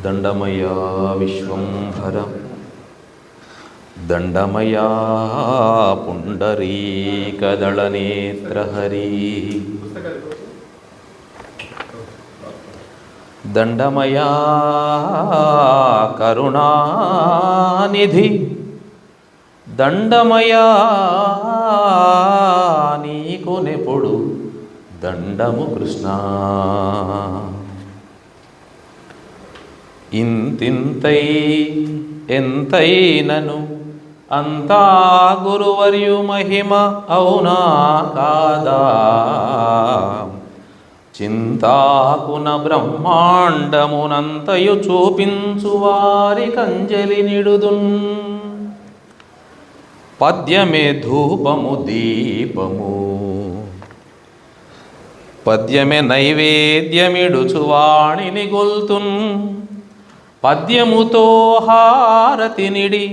దండమయా విశ్వంభర దండమయా పుండరీకదళనేత్రహరి దండమయా కరుణానిధి దండమయా నీకు నెప్పుడు దండము కృష్ణ. ఇంతింతై ఎంతైనను అంతా గురువర్యు మహిమ అవునా కాదా. చింతాకున బ్రహ్మాండమునంతయు చూపించు వారి కంజలి నిడుదున్. పద్యమే ధూపము దీపము పద్యమే నైవేద్యమిడుచు వాణిని గొల్తున్. పద్యముతో హారతి నిడి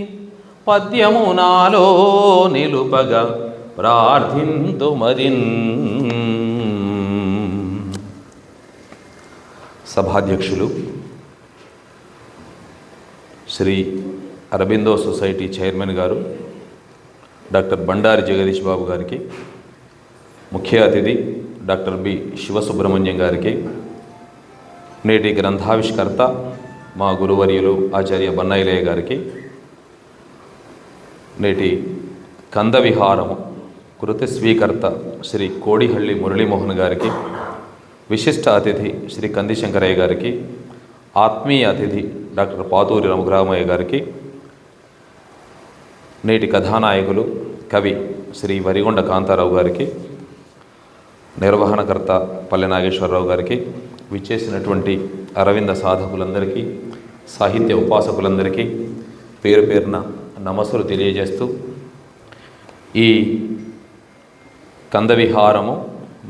పద్యము నాలో నిలుపగా ప్రార్థింతు మరిన్. సభాధ్యక్షులు శ్రీ అరబిందో సొసైటీ చైర్మన్ గారు డాక్టర్ బండారి జగదీష్ బాబు గారికి, ముఖ్య అతిథి డాక్టర్ బి శివసుబ్రహ్మణ్యం గారికి, నేటి గ్రంథావిష్కర్త మా గురువర్యులు ఆచార్య బన్నైలయ్య గారికి, నేటి కందవిహారము కృతి స్వీకర్త శ్రీ కోడిహళ్ళి మురళీమోహన్ గారికి, విశిష్ట అతిథి శ్రీ కంది శంకరయ్య గారికి, ఆత్మీయ అతిథి డాక్టర్ పాతూరి రఘురామయ్య గారికి, నేటి కథానాయకులు కవి శ్రీ వరిగొండ కాంతారావు గారికి, నిర్వహణకర్త పల్లె నాగేశ్వరరావు గారికి, విచ్చేసినటువంటి అరవింద సాధకులందరికీ, సాహిత్య ఉపాసకులందరికీ పేరు పేరున నమస్సులు తెలియజేస్తూ, ఈ కందవిహారము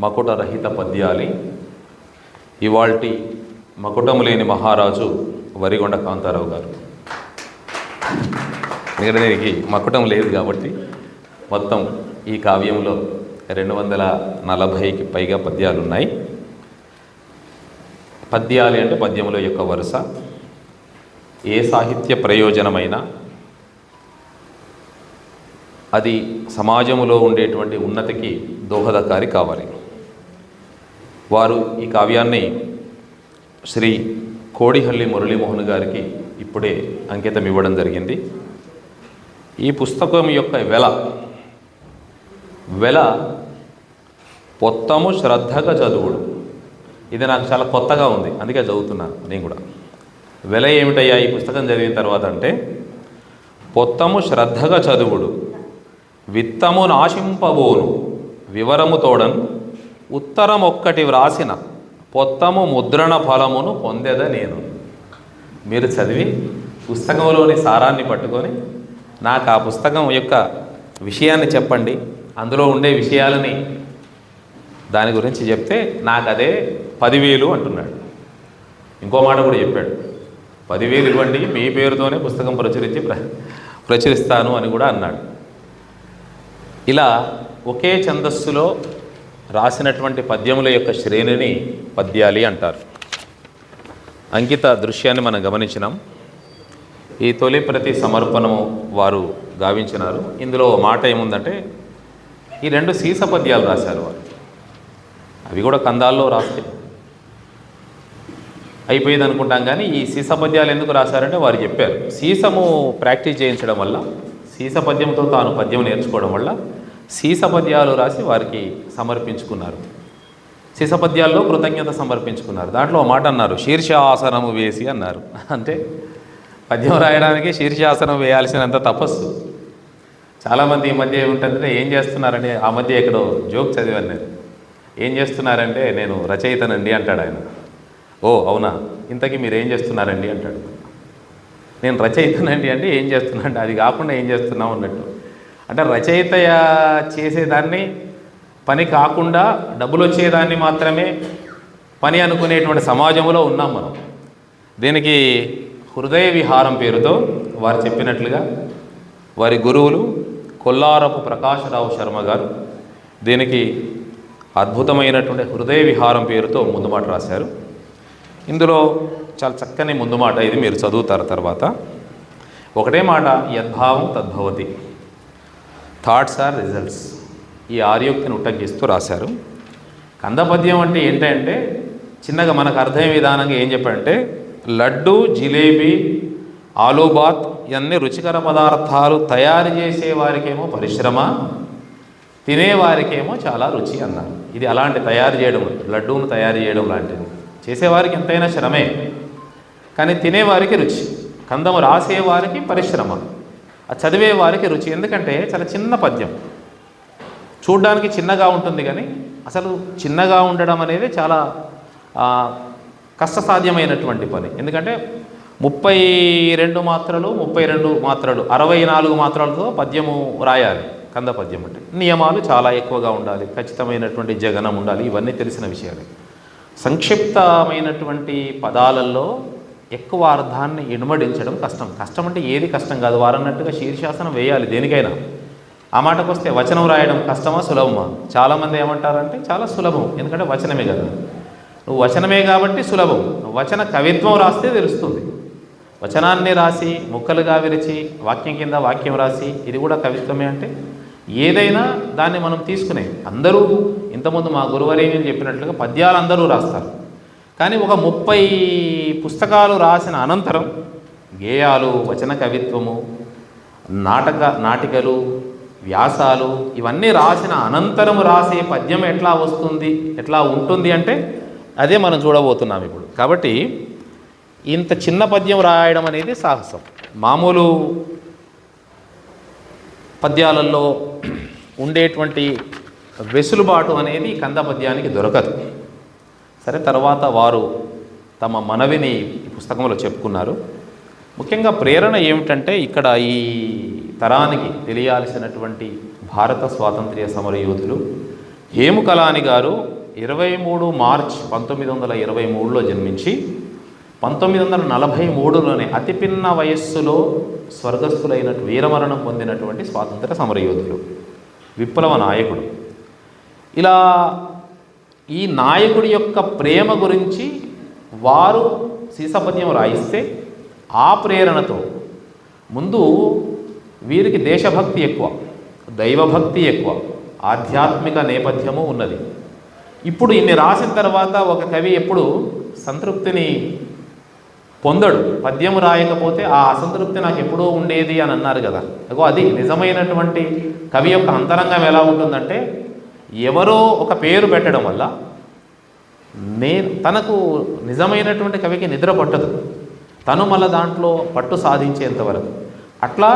మకుట రహిత పద్యాలి ఇవాల్టి మకుటము లేని మహారాజు వరిగొండ కాంతారావు గారు. ఎందుకంటే దీనికి మకుటం లేదు కాబట్టి మొత్తం ఈ కావ్యంలో 240కి పైగా పద్యాలు ఉన్నాయి. పద్యాలు అంటే పద్యముల యొక్క వరుస. ఏ సాహిత్య ప్రయోజనమైనా అది సమాజంలో ఉండేటువంటి ఉన్నతికి దోహదకారి కావాలి. వారు ఈ కావ్యాన్ని శ్రీ కోడిహళ్ళి మురళీమోహన్ గారికి ఇప్పుడే అంకితం ఇవ్వడం జరిగింది. ఈ పుస్తకం యొక్క వెల పొత్తము శ్రద్ధగా చదువుడు. ఇది నాకు చాలా కొత్తగా ఉంది, అందుకే చదువుతున్నాను నేను కూడా. వెల ఏమిటయ్యా ఈ పుస్తకం చదివిన తర్వాత అంటే, పొత్తము శ్రద్ధగా చదువుడు, విత్తము నాశింపబోను వివరము తోడన్, ఉత్తరమొక్కటి వ్రాసిన పొత్తము ముద్రణ ఫలమును పొందేద నేను. మీరు చదివి పుస్తకంలోని సారాన్ని పట్టుకొని నాకు ఆ పుస్తకం యొక్క విషయాన్ని చెప్పండి, అందులో ఉండే విషయాలని దాని గురించి చెప్తే నాకు అదే 10,000 అంటున్నాడు. ఇంకో మాట కూడా చెప్పాడు, 10,000 ఇవ్వండి, మీ పేరుతోనే పుస్తకం ప్రచురిస్తాను అని కూడా అన్నాడు. ఇలా ఒకే ఛందస్సులో రాసినటువంటి పద్యముల యొక్క శ్రేణిని పద్యాలి అంటారు. అంకిత దృశ్యాన్ని మనం గమనించినాం. ఈ తొలి ప్రతి సమర్పణము వారు గావించినారు. ఇందులో మాట ఏముందంటే, ఈ 2 సీస పద్యాలు రాశారు వారు. అవి కూడా కందాల్లో రాస్తే అయిపోయేది అనుకుంటాం, కానీ ఈ సీస పద్యాలు ఎందుకు రాశారంటే వారు చెప్పారు, సీసము ప్రాక్టీస్ చేయించడం వల్ల, సీస పద్యంతో తాను పద్యం నేర్చుకోవడం వల్ల సీస పద్యాలు రాసి వారికి సమర్పించుకున్నారు. సీస పద్యాల్లో కృతజ్ఞత సమర్పించుకున్నారు. దాంట్లో మాట అన్నారు, శీర్షాసనము వేసి అన్నారు. అంటే పద్యం రాయడానికి శీర్షాసనం వేయాల్సినంత తపస్సు. చాలామంది ఈ మధ్య ఏముంటుందంటే, ఏం చేస్తున్నారంటే, ఆ మధ్య ఎక్కడో జోక్ చదివాను నేను, ఏం చేస్తున్నారంటే, నేను రచయితనండి అంటాడు ఆయన. ఓ అవునా, ఇంతకీ మీరు ఏం చేస్తున్నారండి అంటాడు. నేను రచయితనండి అంటే ఏం చేస్తున్నా అంటే, అది కాకుండా ఏం చేస్తున్నావు అన్నట్టు. అంటే రచయిత చేసేదాన్ని పని కాకుండా డబ్బులు వచ్చేదాన్ని మాత్రమే పని అనుకునేటువంటి సమాజంలో ఉన్నాం మనం. దీనికి హృదయ విహారం పేరుతో వారు చెప్పినట్లుగా వారి గురువులు కొల్లారపు ప్రకాశరావు శర్మ గారు దీనికి అద్భుతమైనటువంటి హృదయ విహారం పేరుతో ముందు మాట రాశారు. ఇందులో చాలా చక్కని ముందు మాట, ఇది మీరు చదువుతారు తర్వాత. ఒకటే మాట, యద్భావం తద్భవతి, థాట్స్ ఆర్ రిజల్ట్స్. ఈ ఆర్యోక్తిని ఉట్టంకిస్తూ రాశారు. కందపద్యం అంటే ఏంటంటే చిన్నగా మనకు అర్థమయ్యే విధానంగా ఏం చెప్పారంటే, లడ్డు, జిలేబీ, ఆలూబాత్ ఇవన్నీ రుచికర పదార్థాలు తయారు చేసేవారికేమో పరిశ్రమ, తినేవారికేమో చాలా రుచి అన్నారు. ఇది అలాంటి తయారు చేయడం, లడ్డూను తయారు చేయడం లాంటిది. చేసేవారికి ఎంతైనా శ్రమే, కానీ తినేవారికి రుచి. కందము రాసేవారికి పరిశ్రమ, అది చదివేవారికి రుచి. ఎందుకంటే చాలా చిన్న పద్యం, చూడ్డానికి చిన్నగా ఉంటుంది, కానీ అసలు చిన్నగా ఉండడం అనేది చాలా కష్టసాధ్యమైనటువంటి పని. ఎందుకంటే 32 మాత్రలు 64 మాత్రలతో పద్యము రాయాలి. కంద పద్యం అంటే నియమాలు చాలా ఎక్కువగా ఉండాలి, ఖచ్చితమైనటువంటి జగనం ఉండాలి, ఇవన్నీ తెలిసిన విషయాలే. సంక్షిప్తమైనటువంటి పదాలలో ఎక్కువ అర్థాన్ని ఇనుమడించడం కష్టం. కష్టం అంటే ఏది కష్టం కాదు, వారన్నట్టుగా శీర్షాసనం వేయాలి దేనికైనా. ఆ మాటకు వస్తే వచనం రాయడం కష్టమా సులభమా? చాలామంది ఏమంటారంటే చాలా సులభం, ఎందుకంటే వచనమే కదా. నువ్వు వచనమే కాబట్టి సులభం. వచన కవిత్వం రాస్తే తెలుస్తుంది. వచనాన్ని రాసి ముక్కలుగా విరిచి వాక్యం కింద వాక్యం రాసి ఇది కూడా కవిత్వమే అంటే ఏదైనా దాన్ని మనం తీసుకునే. అందరూ ఇంతకుముందు మా గురువరేణ్యం చెప్పినట్లుగా పద్యాలు అందరూ రాస్తారు, కానీ ఒక 30 పుస్తకాలు రాసిన అనంతరం గేయాలు, వచన కవిత్వము, నాటికలు, వ్యాసాలు ఇవన్నీ రాసిన అనంతరం రాసే పద్యం ఎట్లా వస్తుంది, ఎట్లా ఉంటుంది అంటే అదే మనం చూడబోతున్నాం ఇప్పుడు. కాబట్టి ఇంత చిన్న పద్యం రాయడం అనేది సాహసం. మామూలు పద్యాలలో ఉండేటువంటి వెసులుబాటు అనేది కంద పద్యానికి దొరకదు. సరే, తర్వాత వారు తమ మనవిని ఈ పుస్తకంలో చెప్పుకున్నారు. ముఖ్యంగా ప్రేరణ ఏమిటంటే, ఇక్కడ ఈ తరానికి తెలియాల్సినటువంటి భారత స్వాతంత్ర్య సమరయోధులు హేము కళాని గారు 23 మార్చ్ 1923లో జన్మించి 1943లోనే అతి పిన్న వయస్సులో స్వర్గస్థులైన వీరమరణం పొందినటువంటి స్వాతంత్ర సమరయోధులు, విప్లవ నాయకుడు. ఇలా ఈ నాయకుడి యొక్క ప్రేమ గురించి వారు సీసపద్యం రాయిస్తే ఆ ప్రేరణతో ముందు వీరికి దేశభక్తి ఎక్కువ, దైవభక్తి ఎక్కువ, ఆధ్యాత్మిక నేపథ్యము ఉన్నది. ఇప్పుడు ఇన్ని రాసిన తర్వాత ఒక కవి ఎప్పుడు సంతృప్తిని పొందడు. పద్యం రాయకపోతే ఆ అసంతృప్తి నాకు ఎప్పుడూ ఉండేది అని అన్నారు కదా. అగో అది నిజమైనటువంటి కవి యొక్క అంతరంగం ఎలా ఉంటుందంటే, ఎవరో ఒక పేరు పెట్టడం వల్ల తనకు నిజమైనటువంటి కవికి నిద్ర పట్టదు, తను మళ్ళీ దాంట్లో పట్టు సాధించేంతవరకు. అట్లా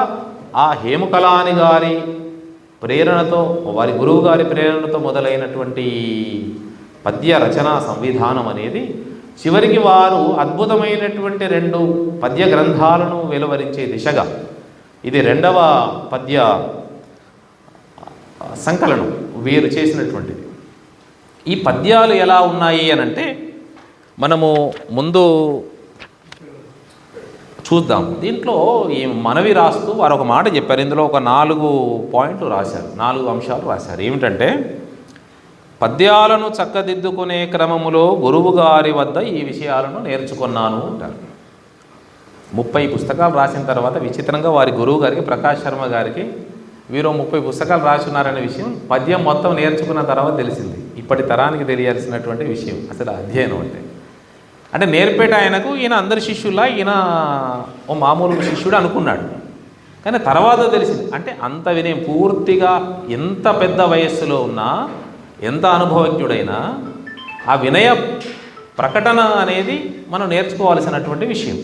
ఆ హేము కళాని గారి ప్రేరణతో, వారి గురువు గారి ప్రేరణతో మొదలైనటువంటి పద్య రచనా సంవిధానం అనేది చివరికి వారు అద్భుతమైనటువంటి 2 పద్య గ్రంథాలను వెలువరించే దిశగా, ఇది 2వ పద్య సంకలనం వీరు చేసినటువంటిది. ఈ పద్యాలు ఎలా ఉన్నాయి అని అంటే మనము ముందు చూద్దాం. దీంట్లో ఈ మనవి రాస్తూ వారు ఒక మాట చెప్పారు. ఇందులో ఒక 4 పాయింట్లు రాశారు, 4 అంశాలు రాశారు. ఏమిటంటే, పద్యాలను చక్కదిద్దుకునే క్రమములో గురువు గారి వద్ద ఈ విషయాలను నేర్చుకున్నాను అంటారు. 30 పుస్తకాలు రాసిన తర్వాత విచిత్రంగా వారి గురువు గారికి, ప్రకాష్ శర్మ గారికి, వీరు 30 పుస్తకాలు రాసున్నారనే విషయం పద్యం మొత్తం నేర్చుకున్న తర్వాత తెలిసింది. ఇప్పటి తరానికి తెలియాల్సినటువంటి విషయం అసలు అధ్యయనం అంటే నేర్పేట ఆయనకు ఈయన అందరి శిష్యులా, ఈయన ఓ మామూలు శిష్యుడు అనుకున్నాడు. కానీ తర్వాత తెలిసింది అంటే అంత వినయం, పూర్తిగా ఎంత పెద్ద వయస్సులో ఉన్నా, ఎంత అనుభవజ్ఞుడైనా ఆ వినయ ప్రకటన అనేది మనం నేర్చుకోవాల్సినటువంటి విషయం.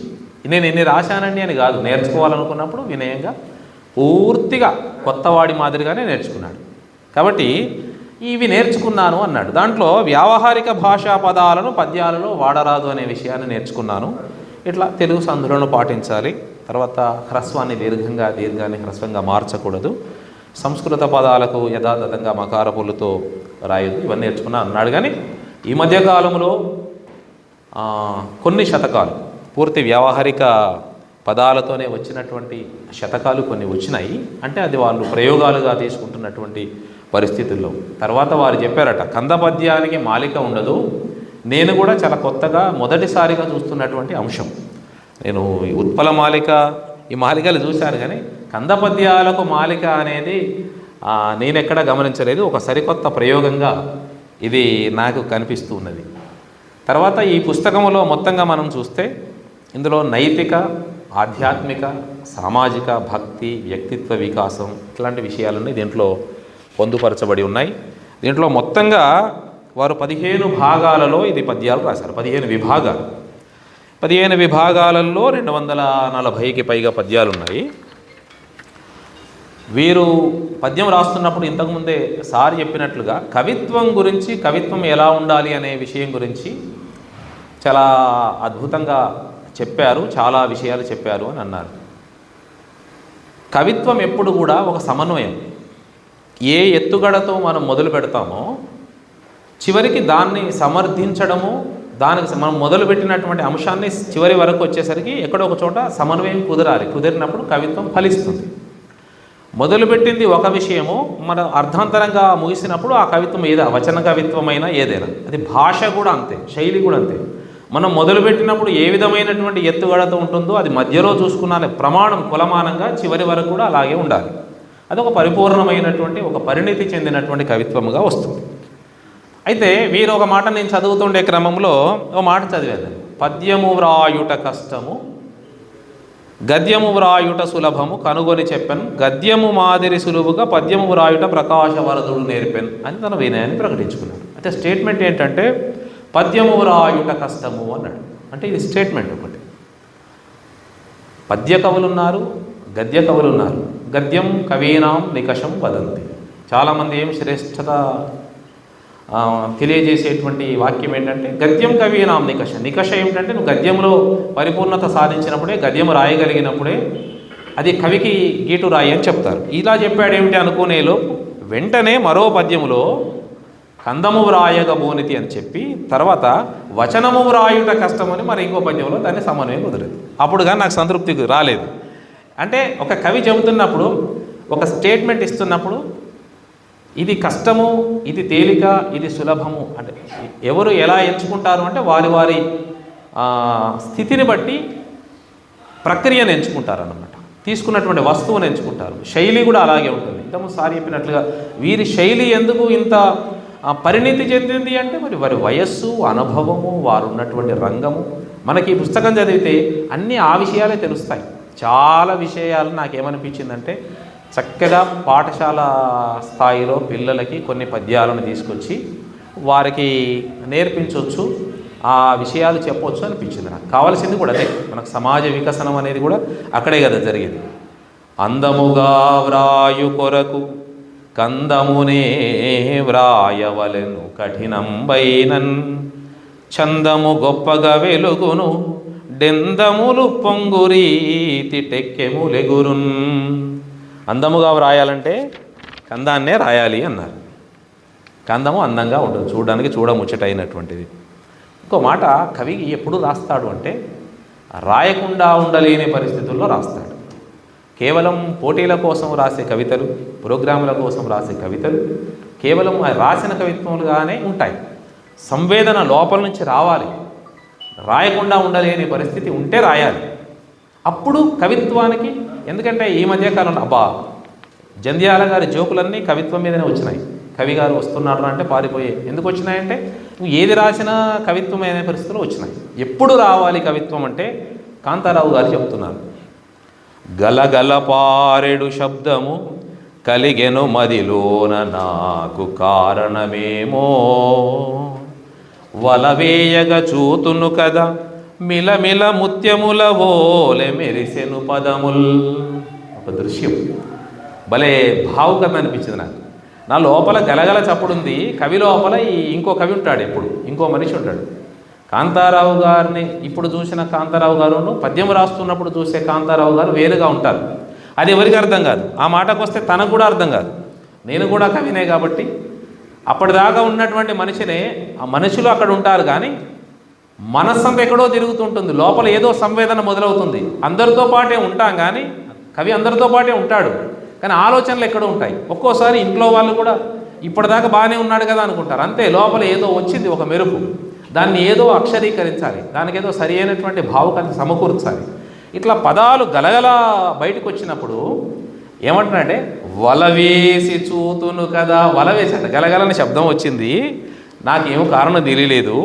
నేను ఎన్ని రాశానండి అని కాదు, నేర్చుకోవాలనుకున్నప్పుడు వినయంగా పూర్తిగా కొత్తవాడి మాదిరిగానే నేర్చుకున్నాడు. కాబట్టి ఇవి నేర్చుకున్నాను అన్నాడు. దాంట్లో వ్యావహారిక భాషా పదాలను పద్యాలలో వాడరాదు అనే విషయాన్ని నేర్చుకున్నాను. ఇట్లా తెలుగు సంధులను పాటించాలి, తర్వాత హ్రస్వాన్ని దీర్ఘాన్ని హ్రస్వంగా మార్చకూడదు, సంస్కృత పదాలకు యథాతథంగా మకార పొల్లుతో రాయదు, ఇవన్నీ నేర్చుకున్నా అన్నాడు. కానీ ఈ మధ్యకాలంలో కొన్ని శతకాలు పూర్తి వ్యావహారిక పదాలతోనే వచ్చినటువంటి శతకాలు కొన్ని వచ్చినాయి. అంటే అది వాళ్ళు ప్రయోగాలుగా తీసుకుంటున్నటువంటి పరిస్థితుల్లో. తర్వాత వారు చెప్పారట, కంద పద్యానికి మాలిక ఉండదు, నేను కూడా చాలా కొత్తగా మొదటిసారిగా చూస్తున్నటువంటి అంశం. నేను ఈ ఉత్పల మాలిక ఈ మాలికలు చూశాను, కానీ కంద పద్యాలకు మాలిక అనేది నేను ఎక్కడ గమనించలేదు. ఒక సరికొత్త ప్రయోగంగా ఇది నాకు కనిపిస్తూ ఉన్నది. తర్వాత ఈ పుస్తకంలో మొత్తంగా మనం చూస్తే ఇందులో నైతిక, ఆధ్యాత్మిక, సామాజిక, భక్తి, వ్యక్తిత్వ వికాసం ఇట్లాంటి విషయాలన్నీ దీంట్లో పొందుపరచబడి ఉన్నాయి. దీంట్లో మొత్తంగా వారు 15 భాగాలలో ఇది పద్యాలు రాశారు. 15 విభాగాలు. 15 విభాగాలలో 240కి పైగా పద్యాలు ఉన్నాయి. వీరు పద్యం రాస్తున్నప్పుడు ఇంతకుముందే సార్ చెప్పినట్లుగా కవిత్వం గురించి, కవిత్వం ఎలా ఉండాలి అనే విషయం గురించి చాలా అద్భుతంగా చెప్పారు, చాలా విషయాలు చెప్పారు అని అన్నారు. కవిత్వం ఎప్పుడు కూడా ఒక సమన్వయం. ఏ ఎత్తుగడతో మనం మొదలు పెడతామో చివరికి దాన్ని సమర్థించడము, దానికి మనం మొదలుపెట్టినటువంటి అంశాన్ని చివరి వరకు వచ్చేసరికి ఎక్కడో ఒక చోట సమన్వయం కుదరాలి. కుదిరినప్పుడు కవిత్వం ఫలిస్తుంది. మొదలుపెట్టింది ఒక విషయము, మన అర్థాంతరంగా ముగిసినప్పుడు ఆ కవిత్వం వచన కవిత్వమైనా ఏదైనా, అది భాష కూడా అంతే, శైలి కూడా అంతే. మనం మొదలుపెట్టినప్పుడు ఏ విధమైనటువంటి ఎత్తుగడతో ఉంటుందో అది మధ్యలో చూసుకున్న ప్రమాణం కులమానంగా చివరి వరకు కూడా అలాగే ఉండాలి. అదొక పరిపూర్ణమైనటువంటి, ఒక పరిణితి చెందినటువంటి కవిత్వముగా వస్తుంది. అయితే వీరు ఒక మాట నేను చదువుతుండే క్రమంలో ఒక మాట చదివాను. పద్యము వ్రాయుట కష్టము, గద్యము వ్రాయుట సులభము కనుగొని చెప్పాను, గద్యము మాదిరి సులువుగా పద్యము వ్రాయుట ప్రకాశవరదుడు నేర్పాను అని తన వినయాన్ని ప్రకటించుకున్నాడు. అయితే స్టేట్మెంట్ ఏంటంటే పద్యము వ్రాయుట కష్టము అన్నాడు. అంటే ఇది స్టేట్మెంట్ ఒకటి. పద్య కవులు ఉన్నారు, గద్య కవులు ఉన్నారు. గద్యం కవీనాం నికషం వదంతి. చాలామంది ఏం శ్రేష్టత తెలియజేసేటువంటి వాక్యం ఏంటంటే గద్యం కవీనాం నికష. నికష ఏమిటంటే నువ్వు గద్యంలో పరిపూర్ణత సాధించినప్పుడే, గద్యం రాయగలిగినప్పుడే అది కవికి గీటు రాయి అని చెప్తారు. ఇలా చెప్పాడేమిటి అనుకునేలో వెంటనే మరో పద్యములో కందము వ్రాయగ బోనితి అని చెప్పి తర్వాత వచనము వ్రాయుట కష్టమని మరి ఇంకో పద్యంలో దాన్ని సమన్వయం కుదరదు. అప్పుడు కానీ నాకు సంతృప్తి రాలేదు. అంటే ఒక కవి చెబుతున్నప్పుడు, ఒక స్టేట్మెంట్ ఇస్తున్నప్పుడు ఇది కష్టము, ఇది తేలిక, ఇది సులభము అంటే ఎవరు ఎలా ఎంచుకుంటారు అంటే వారి వారి స్థితిని బట్టి ప్రక్రియను ఎంచుకుంటారు అన్నమాట. తీసుకున్నటువంటి వస్తువును ఎంచుకుంటారు. శైలి కూడా అలాగే ఉంటుంది. ఇంతకుముందు సార్ చెప్పినట్లుగా వీరి శైలి ఎందుకు ఇంత పరిణితి చెందింది అంటే మరి వారి వయస్సు, అనుభవము, వారు ఉన్నటువంటి రంగము. మనకి ఈ పుస్తకం చదివితే అన్నీ ఆ విషయాలే తెలుస్తాయి. చాలా విషయాలు నాకేమనిపించిందంటే చక్కగా పాఠశాల స్థాయిలో పిల్లలకి కొన్ని పద్యాలను తీసుకొచ్చి వారికి నేర్పించవచ్చు, ఆ విషయాలు చెప్పవచ్చు అనిపించింది. నాకు కావాల్సింది కూడా అదే. మనకు సమాజ వికసనం అనేది కూడా అక్కడే కదా జరిగేది. అందముగా వ్రాయు కొరకు కందమునే వ్రాయవలెను కఠినంబైనన్ చందము గొప్పగా వెలుగును డెందములు పొంగురీతి టెక్కెములెగురున్. అందముగా వ్రాయాలంటే కందాన్నే రాయాలి అన్నారు. కందము అందంగా ఉంటుంది, చూడడానికి చూడముచ్చటైనటువంటిది. ఇంకో మాట, కవి ఎప్పుడు రాస్తాడు అంటే రాయకుండా ఉండలేని పరిస్థితుల్లో రాస్తాడు. కేవలం పోటీల కోసం రాసే కవితలు, ప్రోగ్రాముల కోసం రాసే కవితలు కేవలం రాసిన కవిత్వములుగానే ఉంటాయి. సంవేదన లోపల నుంచి రావాలి. రాయకుండా ఉండలేని పరిస్థితి ఉంటే రాయాలి. అప్పుడు కవిత్వానికి, ఎందుకంటే ఈ మధ్యకాలంలో జంధ్యాల గారి జోకులన్నీ కవిత్వం మీదనే వచ్చినాయి. కవి గారు వస్తున్నాడు అంటే పారిపోయే. ఎందుకు వచ్చినాయంటే నువ్వు ఏది రాసినా కవిత్వం అనే పరిస్థితులు వచ్చినాయి. ఎప్పుడు రావాలి కవిత్వం అంటే కాంతారావు గారు చెప్తున్నారు. గలగల పారెడు శబ్దము కలిగెను మదిలోన నాకు కారణమేమో వలవేయగా చూతును కదా మిలమిల ముత్యముల ఓలె మెరిసెను పదముల్. ఒక దృశ్యం భలే భావుకత అనిపించింది నాకు. నా లోపల గలగల చప్పుడుంది, కవి లోపల ఇంకో కవి ఉంటాడు, ఎప్పుడు ఇంకో మనిషి ఉంటాడు. కాంతారావు గారిని ఇప్పుడు చూసిన కాంతారావు గారును పద్యం రాస్తున్నప్పుడు చూసే కాంతారావు గారు వేరుగా ఉంటారు. అది ఎవరికి అర్థం కాదు. ఆ మాటకు వస్తే తనకు కూడా అర్థం కాదు. నేను కూడా కవినే కాబట్టి అప్పటిదాకా ఉన్నటువంటి మనిషినే, ఆ మనుషులు అక్కడ ఉంటారు కానీ మనస్సంత ఎక్కడో తిరుగుతుంటుంది. లోపల ఏదో సంవేదన మొదలవుతుంది. అందరితో పాటే ఉంటాం కానీ, కవి అందరితో పాటే ఉంటాడు కానీ ఆలోచనలు ఎక్కడో ఉంటాయి. ఒక్కోసారి ఇంట్లో వాళ్ళు కూడా ఇప్పటిదాకా బాగానే ఉన్నాడు కదా అనుకుంటారు. అంతే, లోపల ఏదో వచ్చింది, ఒక మెరుపు. దాన్ని ఏదో అక్షరీకరించాలి, దానికి ఏదో సరి అయినటువంటి భావుకాన్ని సమకూర్చాలి. ఇట్లా పదాలు గలగల బయటకు వచ్చినప్పుడు ఏమంటున్నాడంటే వలవేసి చూతును కదా, వలవేసంట, గలగలని శబ్దం వచ్చింది, నాకేమో కారణం తెలియలేదు,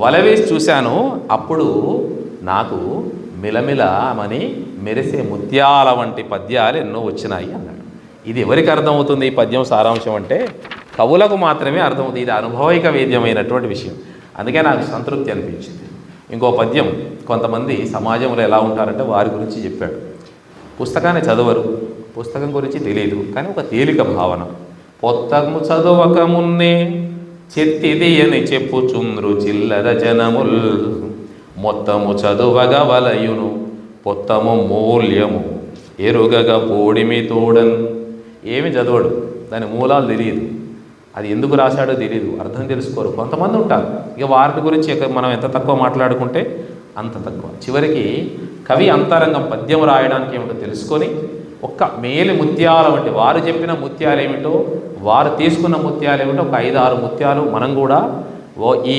వలవేసి చూశాను, అప్పుడు నాకు మిలమిలమని మెరిసే ముత్యాల వంటి పద్యాలు ఎన్నో వచ్చినాయి అన్నాడు. ఇది ఎవరికి అర్థమవుతుంది ఈ పద్యం సారాంశం అంటే? కవులకు మాత్రమే అర్థమవుతుంది. ఇది అనుభవిక వేద్యమైనటువంటి విషయం. అందుకే నాకు సంతృప్తి అనిపించింది. ఇంకో పద్యం, కొంతమంది సమాజంలో ఎలా ఉంటారంటే వారి గురించి చెప్పాడు. పుస్తకాన్ని చదవరు, పుస్తకం గురించి తెలియదు, కానీ ఒక తేలిక భావన. పొత్తము చదవక మున్నే చెత్తిది అని చెప్పుచుంద్రు చిల్లర జనముల్, మొత్తము చదువగ వలయును పొత్తము మూల్యము ఎరుగగా పోడిమి తోడన్. ఏమి చదవడు, దాని మూలాలు తెలియదు, అది ఎందుకు రాశాడో తెలియదు, అర్థం తెలుసుకోరు. కొంతమంది ఉంటారు, ఇక వారి గురించి మనం ఎంత తక్కువ మాట్లాడుకుంటే అంత తక్కువ. చివరికి కవి అంతరంగం పద్యం రాయడానికి ఏమిటో తెలుసుకొని ఒక్క మేలి ముత్యాల వంటి వారు చెప్పిన ముత్యాలు ఏమిటో, వారు తీసుకున్న ముత్యాలు ఏమిటో ఒక 5-6 ముత్యాలు మనం కూడా ఈ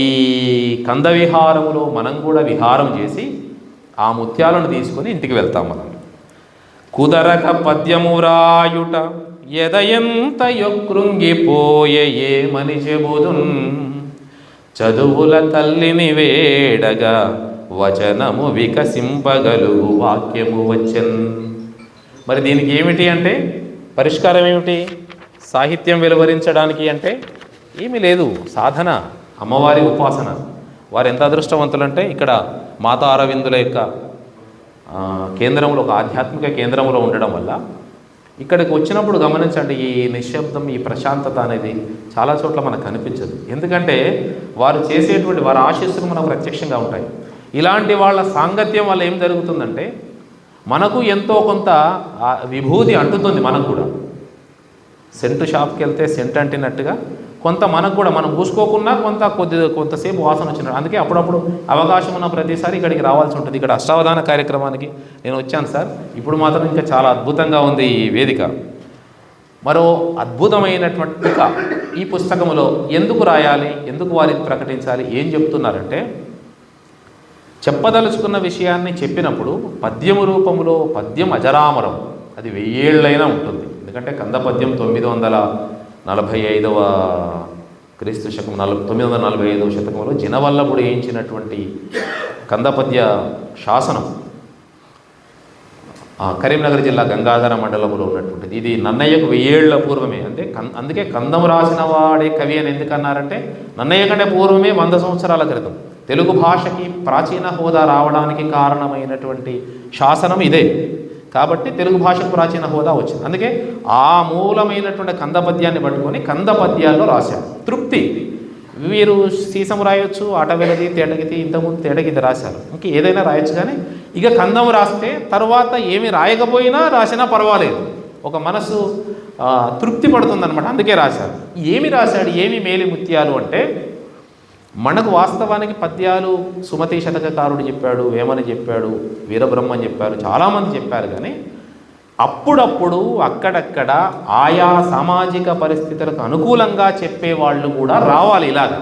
కంద విహారములో మనం కూడా విహారం చేసి ఆ ముత్యాలను తీసుకొని ఇంటికి వెళ్తాం మనం. కుదరక పద్యము రాయుట ఎదయంత యొకృంగిపోయే ఏమని చెబుదున్, చదువుల తల్లిని వేడగా వచనము వికసింపగలుగు వాక్యము వచ్చన్. మరి దీనికి ఏమిటి అంటే పరిష్కారం ఏమిటి? సాహిత్యం వెలువరించడానికి అంటే ఏమీ లేదు, సాధన, అమ్మవారి ఉపాసన. వారు ఎంత అదృష్టవంతులంటే ఇక్కడ మాతా అరవిందుల యొక్క కేంద్రంలో, ఒక ఆధ్యాత్మిక కేంద్రంలో ఉండడం వల్ల ఇక్కడికి వచ్చినప్పుడు గమనించండి, ఈ నిశ్శబ్దం, ఈ ప్రశాంతత అనేది చాలా చోట్ల మనకు కనిపించదు. ఎందుకంటే వారు చేసేటువంటి వారి ఆశీస్సులు మనకు ప్రత్యక్షంగా ఉంటాయి. ఇలాంటి వాళ్ళ సాంగత్యం వల్ల ఏం జరుగుతుందంటే మనకు ఎంతో కొంత విభూతి అంటుతుంది. మనకు కూడా సెంటు షాప్కి వెళ్తే సెంట్ అంటినట్టుగా కొంత మనకు కూడా మనం పూసుకోకున్నా కొంతసేపు వాసన వచ్చినట్టు. అందుకే అప్పుడప్పుడు అవకాశం ఉన్న ప్రతిసారి ఇక్కడికి రావాల్సి ఉంటుంది. ఇక్కడ అష్టావధాన కార్యక్రమానికి నేను వచ్చాను సార్, ఇప్పుడు మాత్రం ఇంకా చాలా అద్భుతంగా ఉంది ఈ వేదిక. మరో అద్భుతమైనటువంటి ఈ పుస్తకంలో ఎందుకు రాయాలి, ఎందుకు వారికి ప్రకటించాలి, ఏం చెప్తున్నారంటే చెప్పదలుచుకున్న విషయాన్ని చెప్పినప్పుడు పద్యము రూపంలో, పద్యం అజరామరం, అది 1000 ఏళ్ళైనా ఉంటుంది. ఎందుకంటే కంద పద్యం 945వ క్రీస్తు శకం 945వ శతకంలో జినవల్లభుడు వేయించినటువంటి కందపద్య శాసనం కరీంనగర్ జిల్లా గంగాధర మండలంలో ఉన్నటువంటిది. ఇది నన్నయ్యకు 1000 ఏళ్ల పూర్వమే. అందుకే కందము రాసిన వాడే కవి అని ఎందుకన్నారంటే నన్నయ్య కంటే పూర్వమే 100 సంవత్సరాల క్రితం తెలుగు భాషకి ప్రాచీన హోదా రావడానికి కారణమైనటువంటి శాసనం ఇదే. కాబట్టి తెలుగు భాషకు ప్రాచీన హోదా వచ్చింది. అందుకే ఆ మూలమైనటువంటి కందపద్యాన్ని పట్టుకొని కందపద్యాల్లో రాశారు. తృప్తి. వీరు సీసం రాయొచ్చు, ఆటవెలది, తేటగితి, ఇంతకుముందు తేటగితి రాశారు, ఇంక ఏదైనా రాయొచ్చు. కానీ ఇక కందం రాస్తే తర్వాత ఏమి రాయకపోయినా రాసినా పర్వాలేదు, ఒక మనసు తృప్తి పడుతుందన్నమాట. అందుకే రాశారు. ఏమి రాశాడు, ఏమి మేలి ముత్యాలు అంటే మనకు వాస్తవానికి పద్యాలు సుమతి శతకకారుడు చెప్పాడు, వేమని చెప్పాడు, వీరబ్రహ్మని చెప్పారు, చాలామంది చెప్పారు. కానీ అప్పుడప్పుడు అక్కడక్కడ ఆయా సామాజిక పరిస్థితులకు అనుకూలంగా చెప్పేవాళ్ళు కూడా రావాలి ఇలాగా.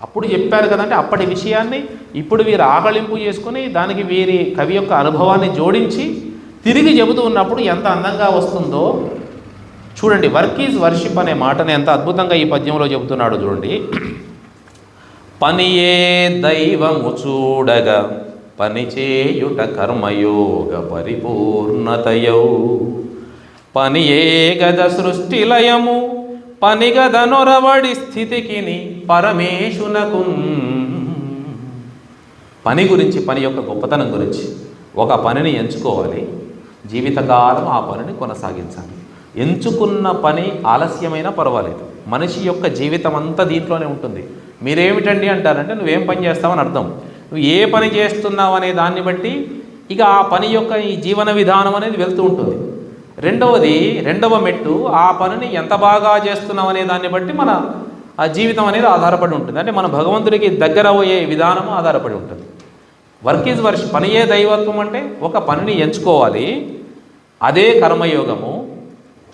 అప్పుడు చెప్పారు కదంటే అప్పటి విషయాన్ని ఇప్పుడు వీరు ఆకళింపు చేసుకుని దానికి వీరి కవి యొక్క అనుభవాన్ని జోడించి తిరిగి చెబుతూ ఉన్నప్పుడు ఎంత అందంగా వస్తుందో చూడండి. వర్క్ ఈజ్ వర్షిప్ అనే మాటని ఎంత అద్భుతంగా ఈ పద్యంలో చెబుతున్నాడు చూడండి. పనియే దైవము చూడగా పనిచేయుట కర్మయోగ పరిపూర్ణతయౌ, పనియే గద సృష్టిలయము పనిగద నొరవడి స్థితికిని పరమేశునకు. పని గురించి, పని యొక్క గొప్పతనం గురించి, ఒక పనిని ఎంచుకోవాలి, జీవితకాలం ఆ పనిని కొనసాగించాలి. ఎంచుకున్న పని ఆలస్యమైనా పర్వాలేదు, మనిషి యొక్క జీవితం అంతా దీంట్లోనే ఉంటుంది. మీరేమిటండి అంటారంటే నువ్వేం పని చేస్తావని అర్థం. నువ్వు ఏ పని చేస్తున్నావు అనే దాన్ని బట్టి ఇక ఆ పని యొక్క ఈ జీవన విధానం అనేది వెళ్తూ ఉంటుంది. రెండవ మెట్టు ఆ పనిని ఎంత బాగా చేస్తున్నావు అనే దాన్ని బట్టి మన ఆ జీవితం అనేది ఆధారపడి ఉంటుంది. అంటే మన భగవంతుడికి దగ్గర అయ్యే విధానం ఆధారపడి ఉంటుంది. వర్క్ ఈజ్ వర్షిప్, పనియే దైవత్వం అంటే ఒక పనిని ఎంచుకోవాలి, అదే కర్మయోగము.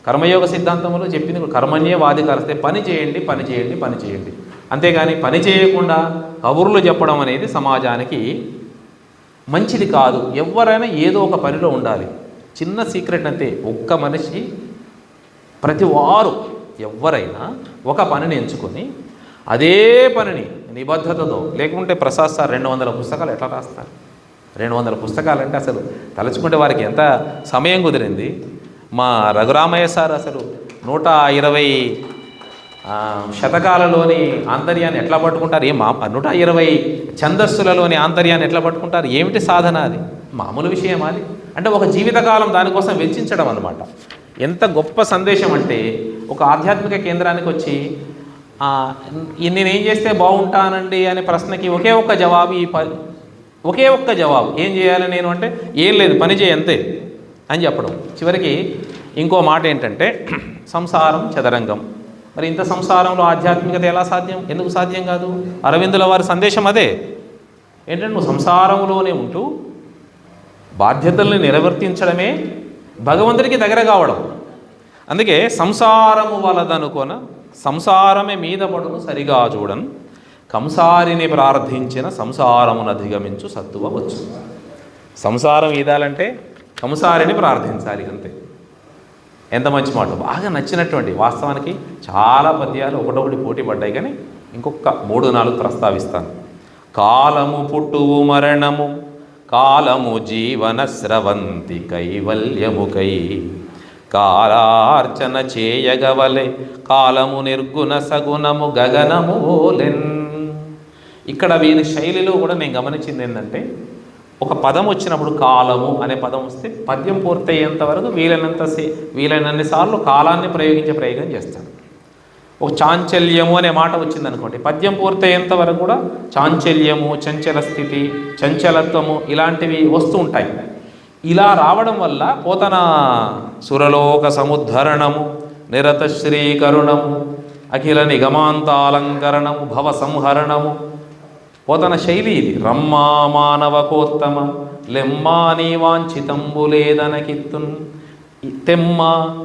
కర్మయోగ సిద్ధాంతంలో చెప్పింది కర్మణ్యే వాధికరిస్తే పని చేయండి, పని చేయండి, పని చేయండి. అంతేగాని పని చేయకుండా కబుర్లు చెప్పడం అనేది సమాజానికి మంచిది కాదు. ఎవరైనా ఏదో ఒక పనిలో ఉండాలి. చిన్న సీక్రెట్ అంతే, ఒక్క మనిషి ప్రతి వారు ఎవరైనా ఒక పనిని ఎంచుకొని అదే పనిని నిబద్ధతతో, లేకుంటే ప్రసాద్ సార్ 200 పుస్తకాలు ఎట్లా రాస్తారు? 200 పుస్తకాలంటే అసలు తలుచుకుంటే వారికి ఎంత సమయం కుదిరింది. మా రఘురామయ్య సార్ అసలు 120 శతకాలలోని ఆంతర్యాన్ని ఎట్లా పట్టుకుంటారు? 120 ఛందస్సులలోని ఆంతర్యాన్ని ఎట్లా పట్టుకుంటారు? ఏమిటి సాధన? అది మామూలు విషయం. అది అంటే ఒక జీవితకాలం దానికోసం వెచ్చించడం అన్నమాట. ఎంత గొప్ప సందేశం అంటే, ఒక ఆధ్యాత్మిక కేంద్రానికి వచ్చి నేనేం చేస్తే బాగుంటానండి అనే ప్రశ్నకి ఒకే ఒక్క జవాబు, ఒకే ఒక్క జవాబు, ఏం చేయాలి నేను అంటే, ఏం లేదు, పని చేయి అంతే అని చెప్పడం. చివరికి ఇంకో మాట ఏంటంటే, సంసారం చదరంగం. మరి ఇంత సంసారంలో ఆధ్యాత్మికత ఎలా సాధ్యం? ఎందుకు సాధ్యం కాదు? అరవిందుల వారి సందేశం అదే. ఏంటంటే, నువ్వు సంసారంలోనే ఉంటూ బాధ్యతల్ని నిర్వర్తించడమే భగవంతుడికి దగ్గర కావడం. అందుకే సంసారము వలదనుకొన సంసారమే మీద పడును సరిగా చూడను, కంసారిని ప్రార్థించిన సంసారమును అధిగమించు సత్తువ వచ్చు. సంసారం ఈదాలంటే కంసారిని ప్రార్థించాలి అంతే. ఎంత మంచి మాట! బాగా నచ్చినటువంటి, వాస్తవానికి చాలా పద్యాలు ఒకటొకటి పోటీ పడ్డాయి, కానీ ఇంకొక 3-4 ప్రస్తావిస్తాను. కాలము పుట్టువు మరణము, కాలము జీవన స్రవంతి కైవల్యముకై, కాలార్చన చేయగవలె కాలము నిర్గుణ సగుణము గగనము ఓలెన్. ఇక్కడ వీరి శైలిలో కూడా నేను గమనించింది ఏంటంటే, ఒక పదం వచ్చినప్పుడు కాలము అనే పదం వస్తే పద్యం పూర్తయ్యేంత వరకు వీలైనన్ని సార్లు కాలాన్ని ప్రయోగించే ప్రయోగం చేస్తాడు. ఒక చాంచల్యము అనే మాట వచ్చిందనుకోండి, పద్యం పూర్తయ్యేంత వరకు కూడా చాంచల్యము, చంచల స్థితి, చంచలత్వము ఇలాంటివి వస్తూ ఉంటాయి. ఇలా రావడం వల్ల పోతన సురలోక సముద్ధరణము, నిరత శ్రీకరుణము, అఖిల నిగమాంతాలంకరణము, భవ సంహరణము, పోతన శైలి ఇది. రమ్మా మానవకోత్తమ లెమ్మా నీ వాంఛితంబులేదనకిత్తున్, తెమ్మ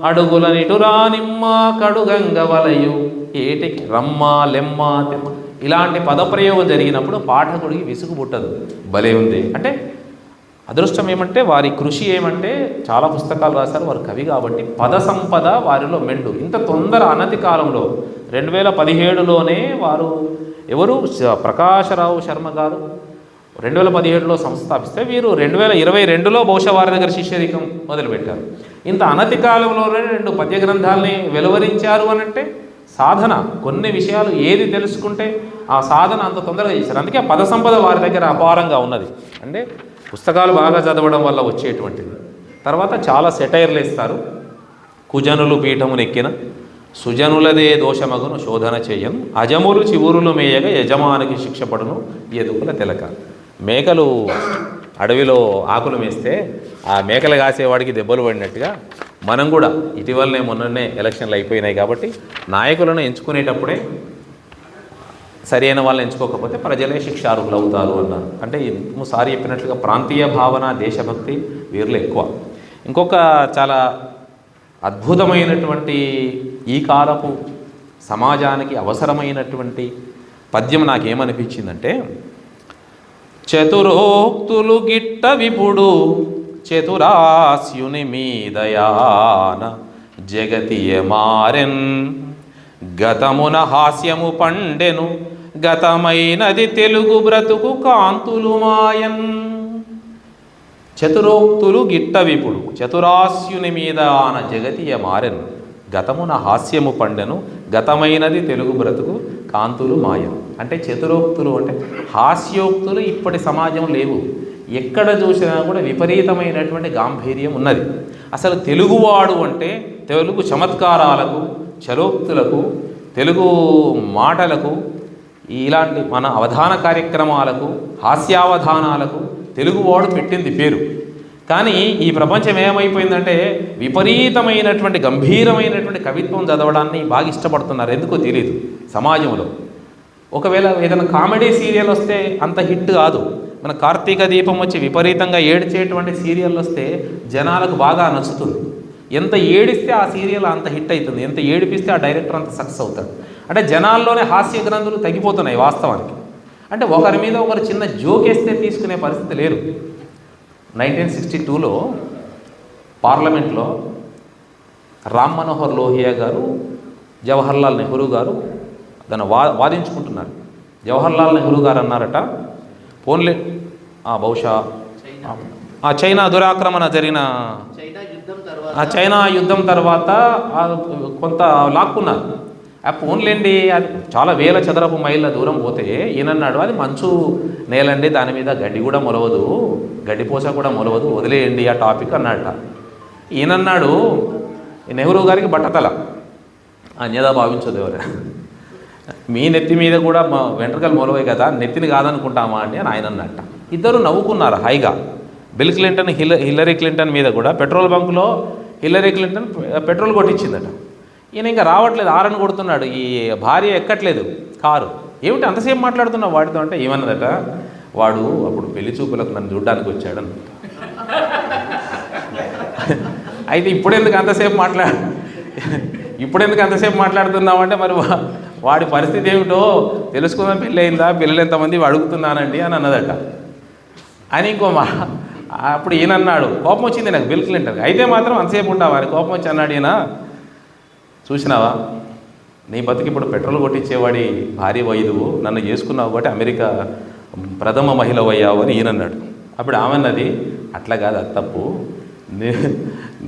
అడుగుల నిటురా నిమ్మ కడుగంగ వలయు ఏటికి రమ్మా లెమ్మా తెమ్మ. ఇలాంటి పదప్రయోగం జరిగినప్పుడు పాఠకుడికి విసుగు పుట్టదు. భలే ఉంది. అంటే అదృష్టం ఏమంటే, వారి కృషి ఏమంటే, చాలా పుస్తకాలు రాశారు, వారు కవి కాబట్టి పద సంపద వారిలో మెండు. ఇంత తొందర అనతి కాలంలో 2017లోనే వారు ఎవరు ప్రకాశరావు శర్మ గారు 2017లో సంస్థాపిస్తే, వీరు 2022లో బహుశా వారి దగ్గర శిష్యరికం మొదలుపెట్టారు. ఇంత అనతి కాలంలోనే 2 పద్య గ్రంథాలని వెలువరించారు అనంటే సాధన. కొన్ని విషయాలు ఏది తెలుసుకుంటే ఆ సాధన అంత తొందరగా చేశారు. అందుకే ఆ పద సంపద వారి దగ్గర అపారంగా ఉన్నది. అంటే పుస్తకాలు బాగా చదవడం వల్ల వచ్చేటువంటిది. తర్వాత చాలా సెటైర్లు ఇస్తారు. కుజనులు పీఠమునెక్కిన సుజనులదే దోషమగును శోధన చేయను, అజములు చివురులు మేయగా యజమానికి శిక్షపడును ఎదుకుల తెలక. మేకలు అడవిలో ఆకులు మేస్తే ఆ మేకలు కాసేవాడికి దెబ్బలు పడినట్టుగా మనం కూడా ఇటీవలనే మొన్ననే ఎలక్షన్లు అయిపోయినాయి కాబట్టి నాయకులను ఎంచుకునేటప్పుడే సరైన వాళ్ళని ఎంచుకోకపోతే ప్రజలే శిక్షార్హులు అవుతారు అన్నారు. అంటే సారి చెప్పినట్లుగా ప్రాంతీయ భావన, దేశభక్తి వీరిలో ఎక్కువ. ఇంకొక చాలా అద్భుతమైనటువంటి ఈ కాలపు సమాజానికి అవసరమైనటువంటి పద్యం నాకేమనిపించిందంటే, చతురోక్తులు గిట్ట విపుడు చతురాస్యుని మీదయాన జగతియ మారెన్, గతమున హాస్యము పండెను గతమైనది తెలుగు బ్రతుకు కాంతులు మాయన్. చతురోక్తులు గిట్ట విపుడు చతురాస్యుని మీద ఆన జగతియ మారెను, గతమున హాస్యము పండెను గతమైనది తెలుగు బ్రతుకు కాంతులు మాయన్. అంటే చతురోక్తులు అంటే హాస్యోక్తులు ఇప్పటి సమాజం లేవు. ఎక్కడ చూసినా కూడా విపరీతమైనటువంటి గాంభీర్యం ఉన్నది. అసలు తెలుగువాడు అంటే తెలుగు చమత్కారాలకు, చలోక్తులకు, తెలుగు మాటలకు, ఇలాంటి మన అవధాన కార్యక్రమాలకు, హాస్యావధానాలకు తెలుగువాడు పెట్టింది పేరు. కానీ ఈ ప్రపంచం ఏమైపోయిందంటే విపరీతమైనటువంటి గంభీరమైనటువంటి కవిత్వం చదవడాన్ని బాగా ఇష్టపడుతున్నారు. ఎందుకో తెలియదు సమాజంలో. ఒకవేళ ఏదైనా కామెడీ సీరియల్ వస్తే అంత హిట్ కాదు. మన కార్తీక దీపం వచ్చి విపరీతంగా ఏడ్చేటువంటి సీరియల్ వస్తే జనాలకు బాగా నచ్చుతుంది. ఎంత ఏడిస్తే ఆ సీరియల్ అంత హిట్ అవుతుంది, ఎంత ఏడిపిస్తే ఆ డైరెక్టర్ అంత సక్సెస్ అవుతాడు. అంటే జనాల్లోనే హాస్య గ్రంథులు తగ్గిపోతున్నాయి వాస్తవానికి. అంటే ఒకరి మీద ఒకరు చిన్న జోకేస్తే తీసుకునే పరిస్థితి లేరు. 1962లో పార్లమెంట్లో రామ్ మనోహర్ లోహియా గారు, జవహర్లాల్ నెహ్రూ గారు దాన్ని వాదించుకుంటున్నారు. జవహర్లాల్ నెహ్రూ గారు అన్నారట, ఓన్లీ బహుశా చైనా దురాక్రమణ జరిగిన చైనా యుద్ధం తర్వాత కొంత లాక్కున్నారు. పోన్లేండి, అది చాలా వేల చదరపు మైళ్ళ దూరం పోతే ఈయనన్నాడు అది మంచు నేలండి, దాని మీద గడ్డి కూడా మొలవదు, గడ్డిపోస కూడా మొలవదు, వదిలేయండి ఆ టాపిక్ అన్నాడట. ఈయనన్నాడు నెహ్రూ గారికి బట్టతల, అన్యదా భావించదు ఎవరు, మీ నెత్తి మీద కూడా మా వెంట్రుకలు మొలవే కదా, నెత్తిని కాదనుకుంటామా అని ఆయన అన్నట్ట. ఇద్దరు నవ్వుకున్నారు హాయిగా. బిల్ క్లింటన్ హిల్లరీ క్లింటన్ మీద కూడా పెట్రోల్ బంకులో హిల్లరీ క్లింటన్ పెట్రోల్ కొట్టించిందట. ఈయన ఇంకా రావట్లేదు, ఆరని కొడుతున్నాడు, ఈ భార్య ఎక్కట్లేదు కారు. ఏమిటి అంతసేపు మాట్లాడుతున్నావు వాడితో అంటే ఏమన్నదట, వాడు అప్పుడు పెళ్లి చూపులకు నన్ను చూడడానికి వచ్చాడు అన్నమాట. అయితే ఇప్పుడెందుకు అంతసేపు మాట్లాడుతున్నామంటే మరి వాడి పరిస్థితి ఏమిటో తెలుసుకుందాం, పెళ్ళి అయిందా, పిల్లలు ఎంతమంది అడుగుతున్నానండి అని అన్నదట. అని అప్పుడు ఈయన అన్నాడు, కోపం వచ్చింది నాకు బిల్ క్లింటన్, అయితే మాత్రం అంతసేపు ఉంటావా అని కోపం వచ్చి అన్నాడు ఈయన, చూసినావా నీ బతికి ఇప్పుడు పెట్రోల్ కొట్టించేవాడి భార్య వైదువు, నన్ను చేసుకున్నావు కాబట్టి అమెరికా ప్రథమ మహిళ అయ్యావు అని ఈయన అన్నాడు. అప్పుడు ఆమెన్నది, అట్లా కాదు, అది తప్పు,